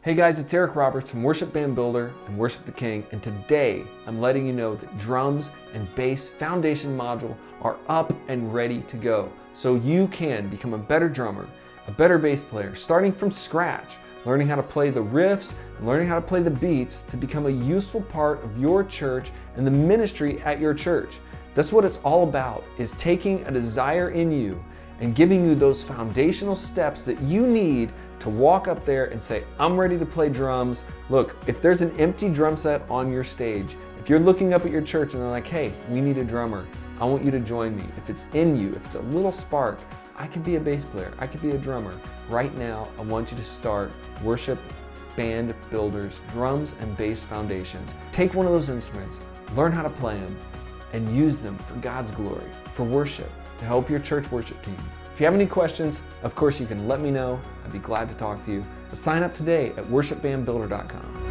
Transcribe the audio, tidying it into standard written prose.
Hey guys, it's Eric Roberts from Worship Band Builder and Worship the King, and today I'm letting you know that drums and bass foundation module are up and ready to go. So you can become a better drummer, a better bass player, starting from scratch, learning how to play the riffs and learning how to play the beats to become a useful part of your church and the ministry at your church. That's what it's all about, is taking a desire in you and giving you those foundational steps that you need to walk up there and say, I'm ready to play drums. Look, if there's an empty drum set on your stage, if you're looking up at your church and they're like, hey, we need a drummer, I want you to join me. If it's in you, if it's a little spark, I could be a bass player, I could be a drummer. Right now, I want you to start Worship Band Builder's Drums and Bass Foundations. Take one of those instruments, learn how to play them, and use them for God's glory, for worship, to help your church worship team. If you have any questions, of course you can let me know. I'd be glad to talk to you. Sign up today at worshipbandbuilder.com.